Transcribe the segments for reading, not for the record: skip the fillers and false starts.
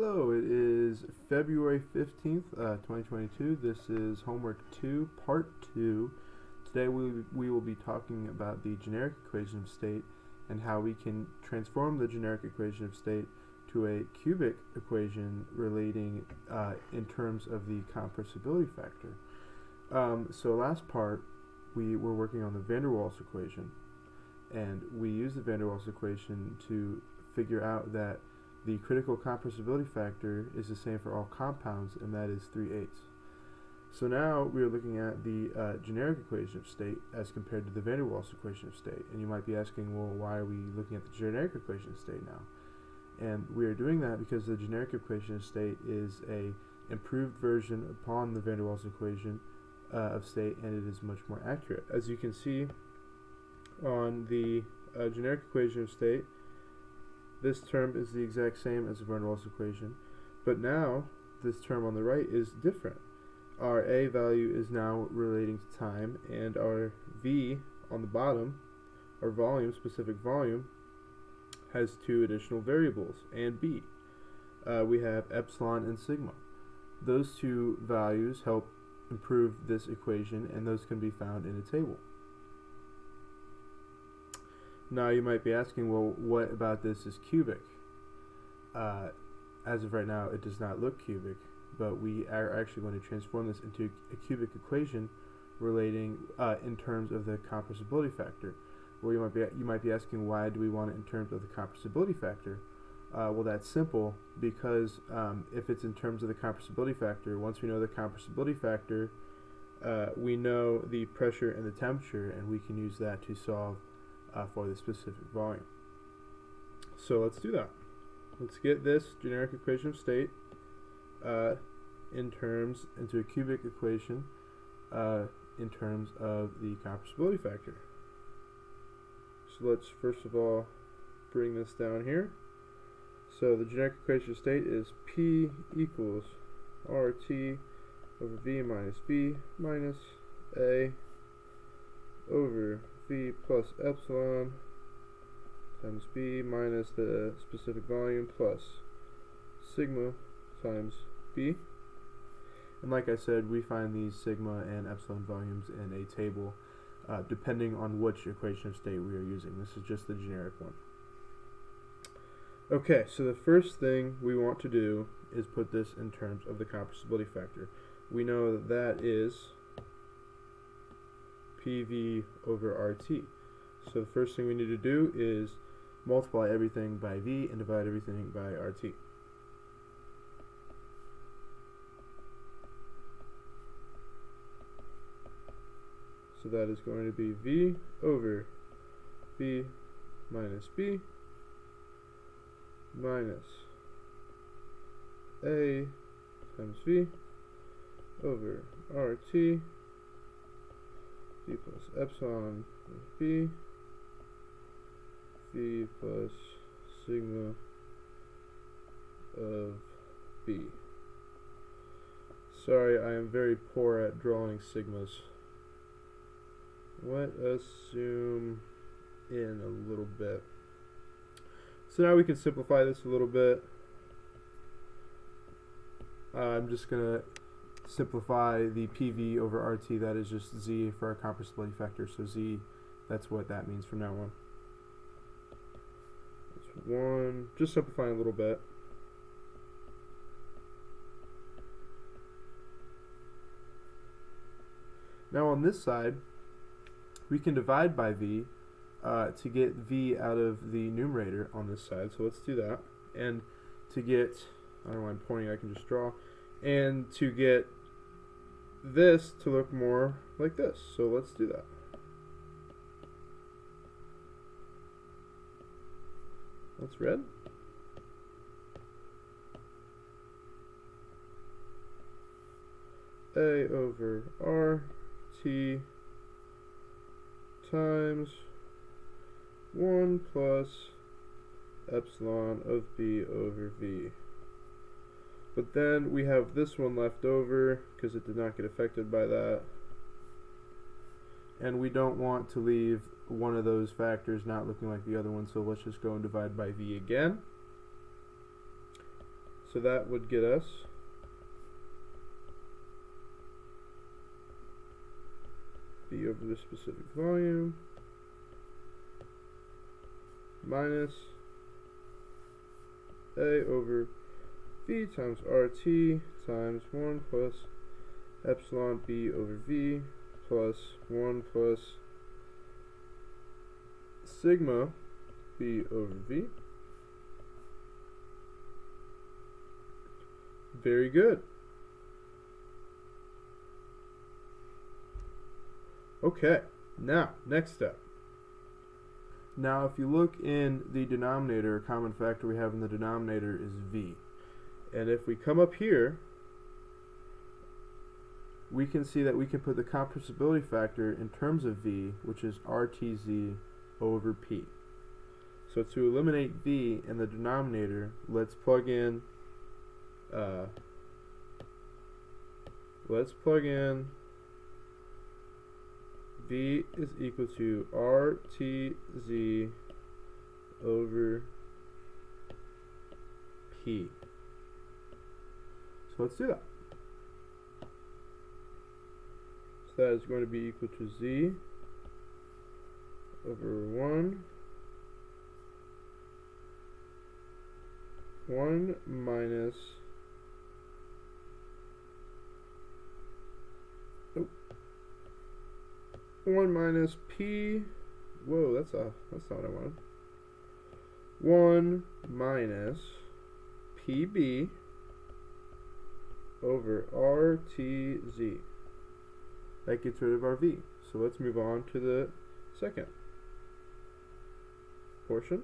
Hello, it is February 15th, 2022. This is Homework 2, Part 2. Today we will be talking about the generic equation of state and how we can transform the generic equation of state to a cubic equation relating in terms of the compressibility factor. So last part, we were working on the van der Waals equation, and we used the van der Waals equation to figure out that the critical compressibility factor is the same for all compounds, and that is 3/8. So now we are looking at the generic equation of state as compared to the van der Waals equation of state. And you might be asking, well, why are we looking at the generic equation of state now? And we are doing that because the generic equation of state is a improved version upon the van der Waals equation of state, and it is much more accurate. As you can see on the generic equation of state, this term is the exact same as the van der Waals equation, but now this term on the right is different. Our A value is now relating to time, and our V on the bottom, our volume, specific volume, has two additional variables, and B. We have epsilon and sigma. Those two values help improve this equation, and those can be found in a table. Now you might be asking, well, what about this is cubic? As of right now, it does not look cubic, but we are actually going to transform this into a cubic equation relating in terms of the compressibility factor. Well, you might be asking, why do we want it in terms of the compressibility factor? Well, that's simple, because if it's in terms of the compressibility factor, once we know the compressibility factor, we know the pressure and the temperature, and we can use that to solve for the specific volume. So let's do that. Let's get this generic equation of state into a cubic equation in terms of the compressibility factor. So let's first of all bring this down here. So the generic equation of state is P equals RT over V minus B minus A over V plus epsilon times B minus the specific volume plus sigma times B. And like I said, we find these sigma and epsilon volumes in a table depending on which equation of state we are using. This is just the generic one. Okay, so the first thing we want to do is put this in terms of the compressibility factor. We know that that is PV over RT. So the first thing we need to do is multiply everything by V and divide everything by RT. So that is going to be V over V minus B minus A times V over RT V plus epsilon of B, V plus sigma of B. Sorry, I am very poor at drawing sigmas. Let us zoom in a little bit. So now we can simplify this a little bit. I'm just going to simplify the PV over RT. That is just Z for our compressibility factor. So Z, that's what that means from now on. That's one. Just simplifying a little bit. Now on this side, we can divide by V to get V out of the numerator on this side. So let's do that. And to get, I don't know why I'm pointing, I can just draw. And to get this to look more like this. So let's do that. That's red. A over RT times 1 plus epsilon of B over V. But then we have this one left over because it did not get affected by that. And we don't want to leave one of those factors not looking like the other one, so let's just go and divide by V again. So that would get us V over the specific volume minus A over V times RT times 1 plus epsilon B over V plus 1 plus sigma B over V. Very good. Okay, now, next step. Now, if you look in the denominator, a common factor we have in the denominator is V. And if we come up here, we can see that we can put the compressibility factor in terms of V, which is RTZ over P. So to eliminate V in the denominator, let's plug in V is equal to RTZ over P. So let's do that. So that is going to be equal to Z over 1 minus 1 minus P. Whoa, that's not what I wanted. 1 minus PB over RTZ. That gets rid of our V. So let's move on to the second portion.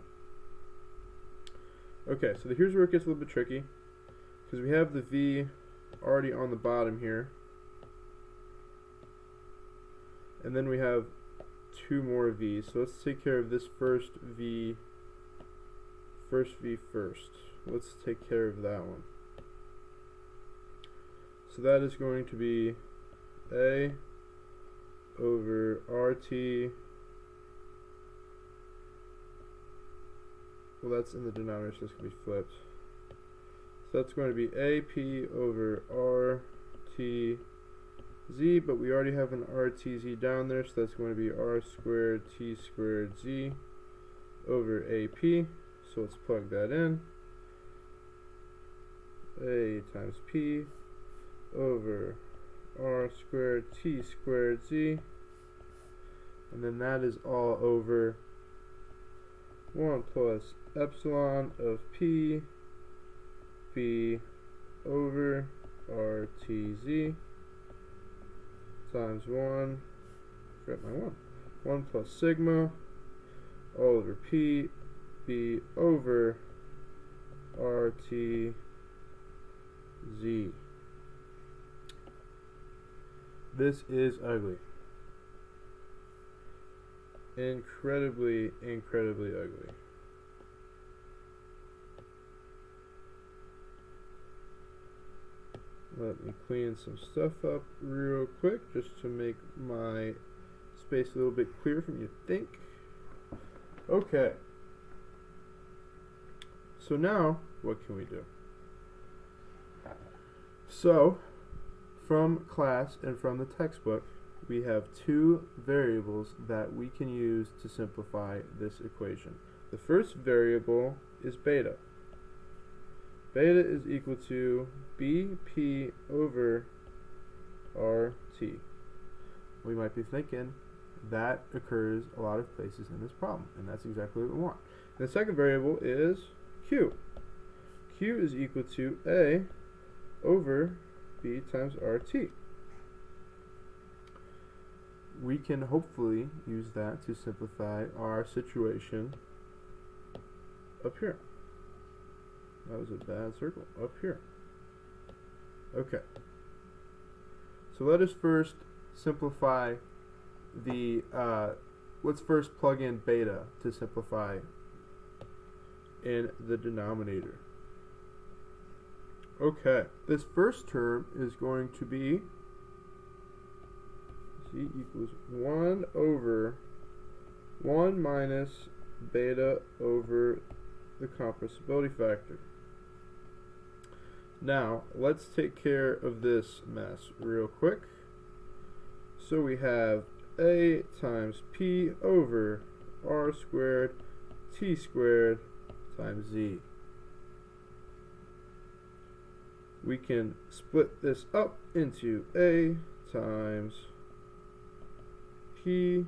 Okay, so here's where it gets a little bit tricky, because we have the V already on the bottom here, and then we have two more V's. So let's take care of this first V first. Let's take care of that one. So that is going to be A over RT. Well, that's in the denominator, so this can be flipped. So that's going to be AP over RTZ, but we already have an RTZ down there, so that's going to be R squared T squared Z over AP. So let's plug that in. A times P over R squared T squared Z, and then that is all over 1 plus epsilon of P B over RTZ times 1 plus sigma all over P B over RTZ. This is ugly. Incredibly ugly. Let me clean some stuff up real quick just to make my space a little bit clearer for me to think. Okay. So now, what can we do? So, from class and from the textbook, we have two variables that we can use to simplify this equation. The first variable is beta. Beta is equal to BP over RT. We might be thinking that occurs a lot of places in this problem, and that's exactly what we want. And the second variable is Q. Q is equal to A over B times RT. We can hopefully use that to simplify our situation up here. That was a bad circle. Up here. Okay. So let us first simplify the, let's first plug in beta to simplify in the denominator. Okay. This first term is going to be Z equals 1 over 1 minus beta over the compressibility factor. Now, let's take care of this mess real quick. So we have a times p over r squared t squared times z. We can split this up into a times p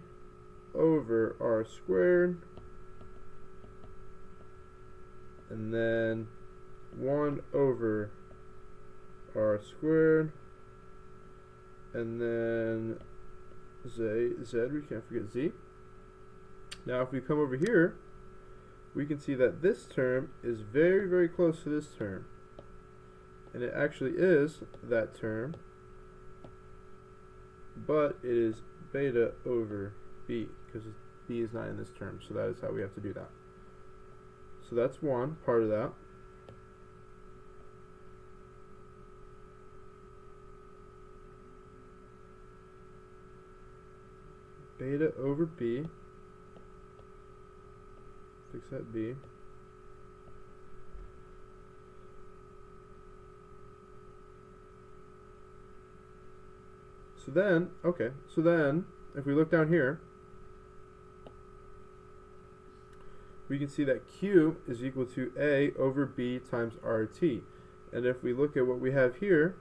over r squared, and then 1 over r squared, and then z, we can't forget z. Now if we come over here, we can see that this term is very, very close to this term. And it actually is that term, but it is beta over b, because b is not in this term, so that is how we have to do that. So that's one part of that. Beta over b, fix that b. So then, if we look down here, we can see that Q is equal to A over B times RT. And if we look at what we have here,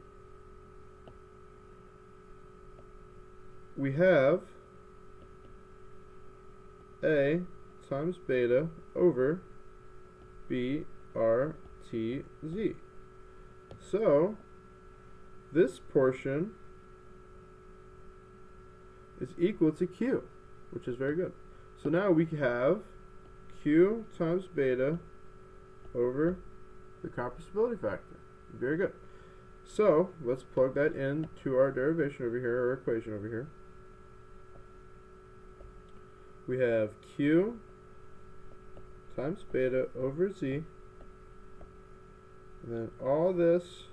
we have A times beta over B RT Z. So this portion is equal to Q, which is very good. So now we have Q times beta over the compressibility factor. Very good. So let's plug that into our derivation over here, our equation over here. We have Q times beta over Z, and then all this,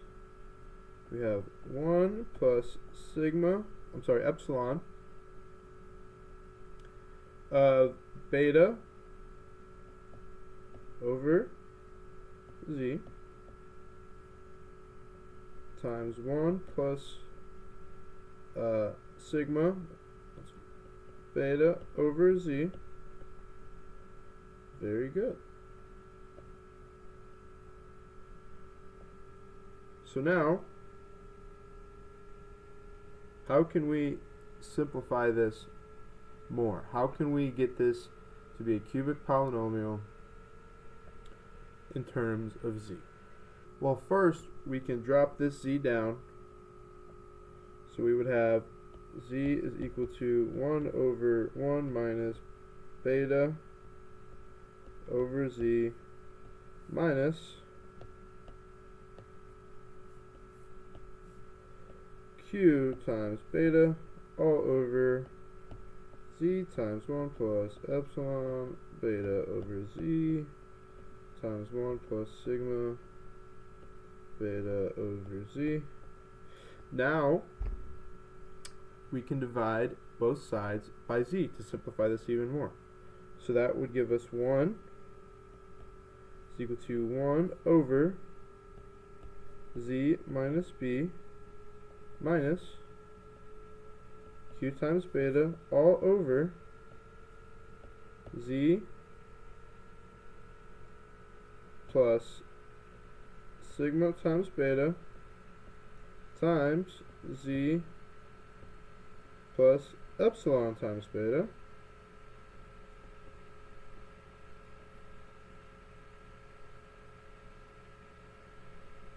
we have 1 plus epsilon of beta over Z times 1 plus sigma beta over Z. Very good. So now, how can we simplify this more? How can we get this to be a cubic polynomial in terms of z? Well, first we can drop this z down. So we would have z is equal to 1 over 1 minus beta over z minus q times beta all over z times 1 plus epsilon beta over z times 1 plus sigma beta over z. Now we can divide both sides by z to simplify this even more. So that would give us 1 is equal to 1 over z minus b minus q times beta all over z plus sigma times beta times z plus epsilon times beta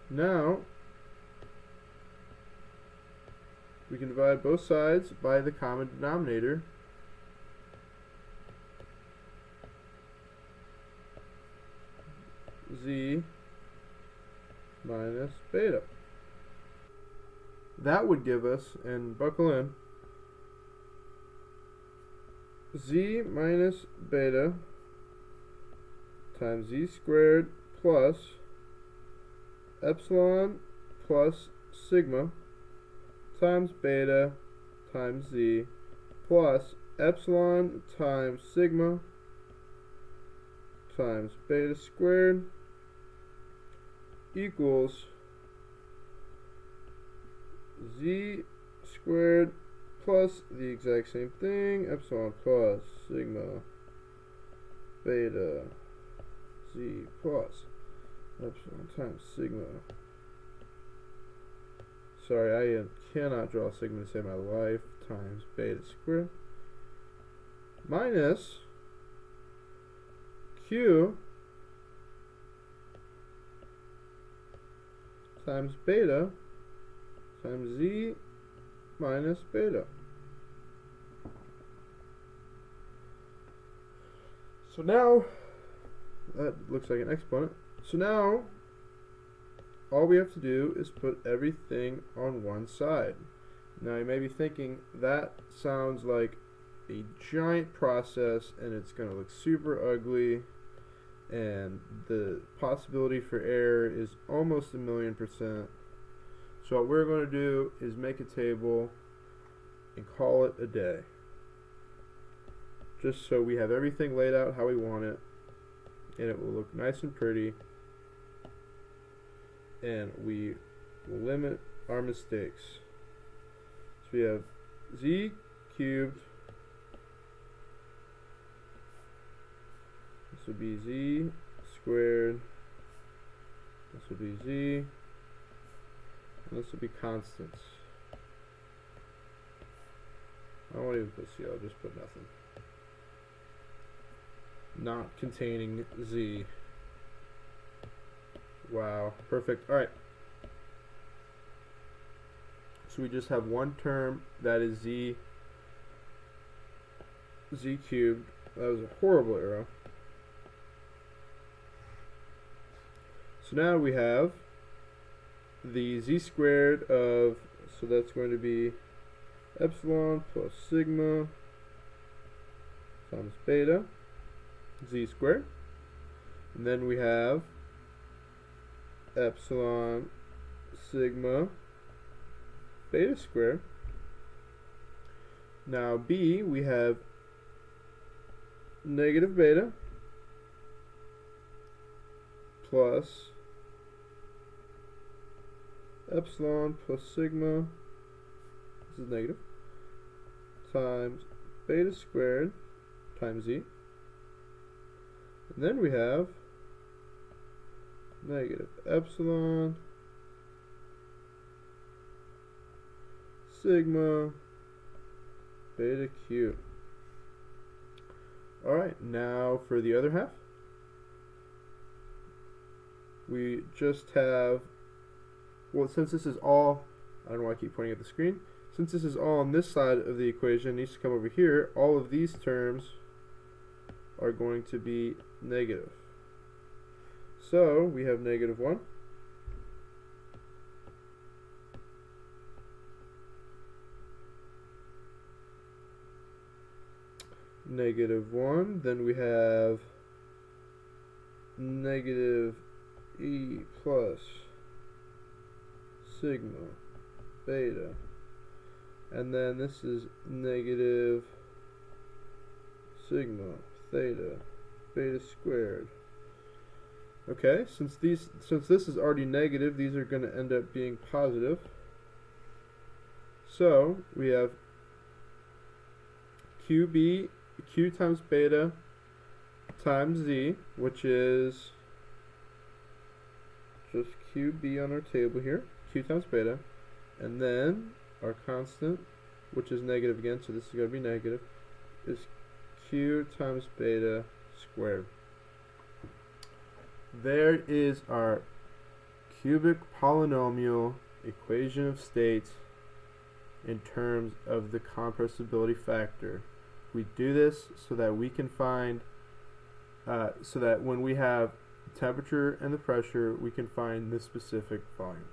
now we can divide both sides by the common denominator. Z minus beta. That would give us, and buckle in, z minus beta times z squared plus epsilon plus sigma times beta times z plus epsilon times sigma times beta squared equals z squared plus the exact same thing, epsilon plus sigma beta z plus epsilon times sigma. Sorry, I cannot draw sigma to save my life, times beta squared minus q times beta times z minus beta. So now, that looks like an exponent. So now, all we have to do is put everything on one side. Now you may be thinking, that sounds like a giant process and it's going to look super ugly and the possibility for error is almost 1,000,000%. So what we're going to do is make a table and call it a day. Just so we have everything laid out how we want it and it will look nice and pretty and we will limit our mistakes. So we have z cubed, this would be z squared, this would be z, and this would be constants. I won't even put c, I'll just put nothing. Not containing z. Wow, perfect. Alright. So we just have one term that is z cubed. That was a horrible arrow. So now we have the z squared of, so that's going to be epsilon plus sigma times beta z squared. And then we have epsilon sigma beta squared. Now b, we have negative beta plus epsilon plus sigma, this is negative, times beta squared times z. And then we have negative epsilon sigma beta q. Alright, now for the other half, we just have, well, since this is all, I don't know why I keep pointing at the screen, since this is all on this side of the equation, it needs to come over here, all of these terms are going to be negative. So we have negative 1, negative 1, then we have negative e plus sigma beta, and then this is negative sigma theta beta squared. Okay, since this is already negative, these are going to end up being positive. So we have q times beta times z, which is just qb on our table here, q times beta, and then our constant, which is negative again, so this is going to be negative, is q times beta squared. There is our cubic polynomial equation of state in terms of the compressibility factor. We do this so that we can find, so that when we have temperature and the pressure, we can find the specific volume.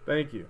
Thank you.